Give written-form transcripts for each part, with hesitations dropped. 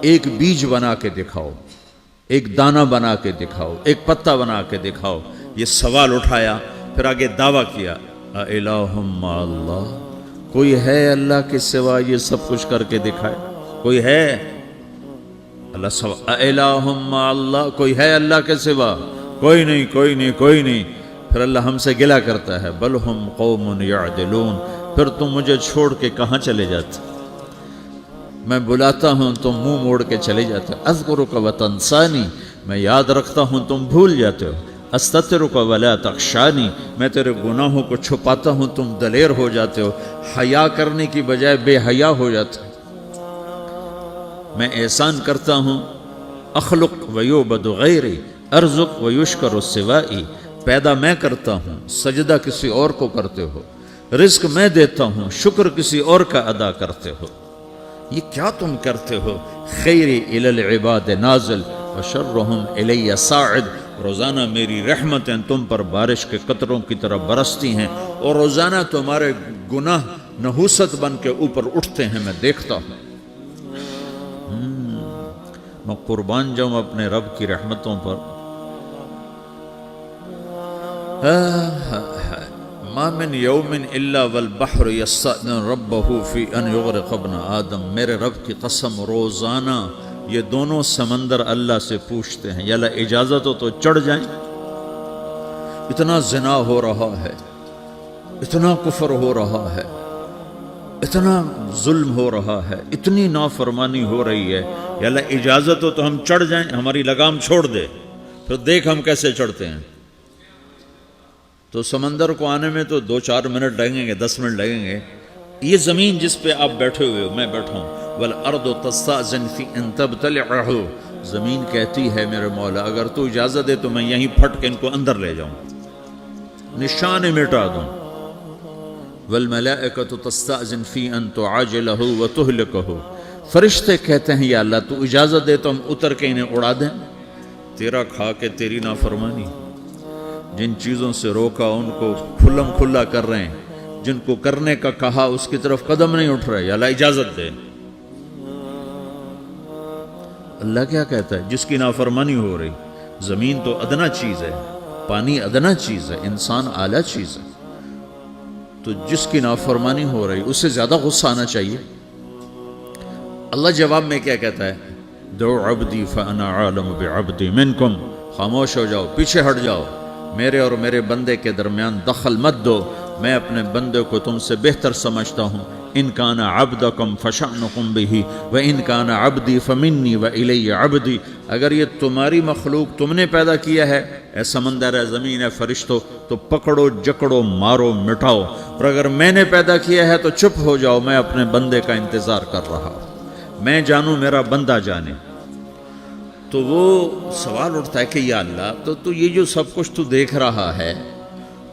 ایک بیج بنا کے دکھاؤ، ایک دانہ بنا کے دکھاؤ، ایک پتا بنا کے دکھاؤ۔ یہ سوال اٹھایا، پھر آگے دعویٰ کیا، اِلَٰهٌ مَّعَ اللَّهِ، کوئی ہے اللہ کے سوا یہ سب کچھ کر کے دکھائے؟ کوئی ہے؟ اللہ سوا اِلَٰهٌ مَّعَ اللَّهِ، کوئی ہے اللہ کے سوا؟ کوئی نہیں، کوئی نہیں، کوئی نہیں۔ پھر اللہ ہم سے گلہ کرتا ہے، بل ہم قوم یعدلون، پھر تم مجھے چھوڑ کے کہاں چلے جاتے؟ میں بلاتا ہوں تم منہ موڑ کے چلے جاتے ہو۔ اذکرک وتنسانی، میں یاد رکھتا ہوں تم بھول جاتے ہو۔ استترک ولا تخشانی، میں تیرے گناہوں کو چھپاتا ہوں تم دلیر ہو جاتے ہو، حیا کرنے کی بجائے بے حیا ہو جاتے ہو۔ میں احسان کرتا ہوں، اخلق ویعبد غیری، ارزق ویشکر سوائی، پیدا میں کرتا ہوں، سجدہ کسی اور کو کرتے ہو، رزق میں دیتا ہوں، شکر کسی اور کا ادا کرتے ہو۔ یہ کیا تم کرتے ہو؟ خیری الی العباد نازل وشرہم الی صاعد، روزانہ میری رحمتیں تم پر بارش کے قطروں کی طرح برستی ہیں، اور روزانہ تمہارے گناہ نحوست بن کے اوپر اٹھتے ہیں، میں دیکھتا ہوں۔ میں قربان جاؤں اپنے رب کی رحمتوں پر۔ ما من یوم الا والبحر یستأذن ربہ فی ان یغرق ابن آدم، میرے رب کی قسم روزانہ یہ دونوں سمندر اللہ سے پوچھتے ہیں، یا اللہ اجازت ہو تو چڑھ جائیں۔ اتنا زنا ہو رہا ہے، اتنا کفر ہو رہا ہے، اتنا ظلم ہو رہا ہے، اتنی نافرمانی ہو رہی ہے، یا اللہ اجازت ہو تو ہم چڑھ جائیں، ہماری لگام چھوڑ دے، پھر دیکھ ہم کیسے چڑھتے ہیں۔ تو سمندر کو آنے میں تو 2-4 منٹ لگیں گے، 10 منٹ لگیں گے۔ یہ زمین جس پہ آپ بیٹھے ہوئے ہو، میں بیٹھا ہوں، وَالْأَرْضُ تَسْتَأْذِنُ فِي أَن تَبْتَلِعَهُ، زمین کہتی ہے میرے مولا اگر تو اجازت دے تو میں یہیں پھٹ کے ان کو اندر لے جاؤں، نشان مٹا دوں۔ وَالْمَلَائِكَةُ تَسْتَأْذِنُ فِي أَن تُعَاجِلَهُ وَتُهْلِكَهُ، فرشتے کہتے ہیں یا اللہ تو اجازت دے تو ہم اتر کے انہیں اڑا دیں، تیرا کھا کے تیری نافرمانی۔ جن چیزوں سے روکا ان کو کھلم کھلا کر رہے ہیں، جن کو کرنے کا کہا اس کی طرف قدم نہیں اٹھ رہے، یا اللہ اجازت دے۔ اللہ کیا کہتا ہے؟ جس کی نافرمانی ہو رہی، زمین تو ادنا چیز ہے، پانی ادنا چیز ہے، انسان اعلیٰ چیز ہے، تو جس کی نافرمانی ہو رہی اس سے زیادہ غصہ آنا چاہیے۔ اللہ جواب میں کیا کہتا ہے؟ دعو عبدی فانا عالم بعبدی منکم، خاموش ہو جاؤ، پیچھے ہٹ جاؤ، میرے اور میرے بندے کے درمیان دخل مت دو، میں اپنے بندے کو تم سے بہتر سمجھتا ہوں۔ ان کان عبدکم فشأنکم بہ وان کان عبدی فمنی والی عبدی، اگر یہ تمہاری مخلوق تم نے پیدا کیا ہے، اے سمندر ہے، زمین ہے، فرشتوں، تو پکڑو جکڑو مارو مٹاؤ، اور اگر میں نے پیدا کیا ہے تو چپ ہو جاؤ، میں اپنے بندے کا انتظار کر رہا ہوں، میں جانوں میرا بندہ جانے۔ تو وہ سوال اٹھتا ہے کہ یا اللہ تو یہ جو سب کچھ تو دیکھ رہا ہے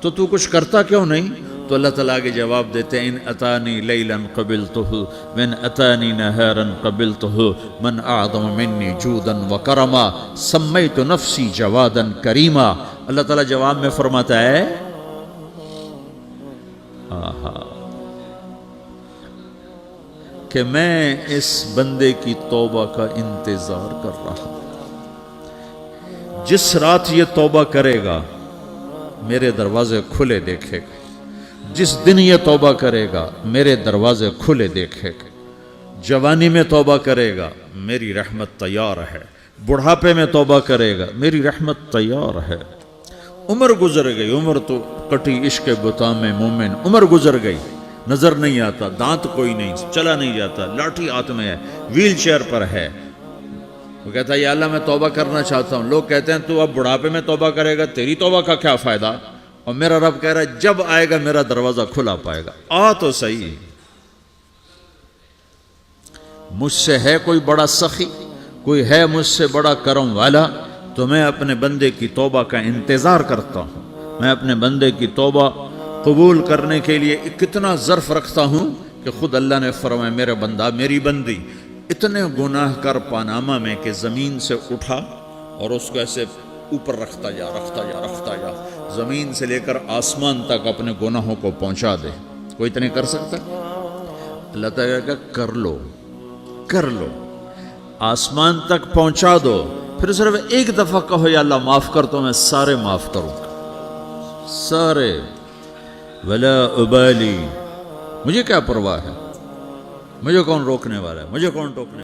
تو کچھ کرتا کیوں نہیں؟ تو اللہ تعالیٰ کے جواب دیتے ہیں، ان اتانی لیلا قبلتہ من اتانی نہارا قبلتہ من اعظم منی جودا وکرما سمیت نفسی جوادا کریما۔ اللہ تعالیٰ جواب میں فرماتا ہے، کہ میں اس بندے کی توبہ کا انتظار کر رہا ہوں، جس رات یہ توبہ کرے گا میرے دروازے کھلے دیکھے گا، جس دن یہ توبہ کرے گا میرے دروازے کھلے دیکھے گا، جوانی میں توبہ کرے گا میری رحمت تیار ہے، بڑھاپے میں توبہ کرے گا میری رحمت تیار ہے۔ عمر گزر گئی، عمر تو کٹی عشق بتا میں مومن، عمر گزر گئی، نظر نہیں آتا، دانت کوئی نہیں، چلا نہیں جاتا، لاٹھی ہاتھ میں ہے، ویل چیئر پر ہے۔ وہ کہتا ہے یا اللہ میں توبہ کرنا چاہتا ہوں۔ لوگ کہتے ہیں تو اب بڑھاپے میں توبہ کرے گا، تیری توبہ کا کیا فائدہ؟ اور میرا رب کہہ رہا ہے جب آئے گا میرا دروازہ کھلا پائے گا، آ تو صحیح۔ مجھ سے ہے کوئی بڑا سخی، کوئی ہے مجھ سے بڑا کرم والا، تو میں اپنے بندے کی توبہ کا انتظار کرتا ہوں، میں اپنے بندے کی توبہ قبول کرنے کے لیے کتنا ظرف رکھتا ہوں کہ خود اللہ نے فرمایا میرا بندہ میری بندی اتنے گناہ کر پانامہ میں کہ زمین سے اٹھا اور اس کو ایسے اوپر رکھتا جا، زمین سے لے کر آسمان تک اپنے گناہوں کو پہنچا دے۔ کوئی اتنے کر سکتا ہے؟ اللہ تعالیٰ کا کر لو، آسمان تک پہنچا دو، پھر صرف ایک دفعہ کہو یا اللہ معاف کر تو میں سارے معاف کروں گا، سارے، ولا ابالی، مجھے کیا پرواہ ہے، مجھے کون روکنے والا ہے، مجھے کون ٹوکنے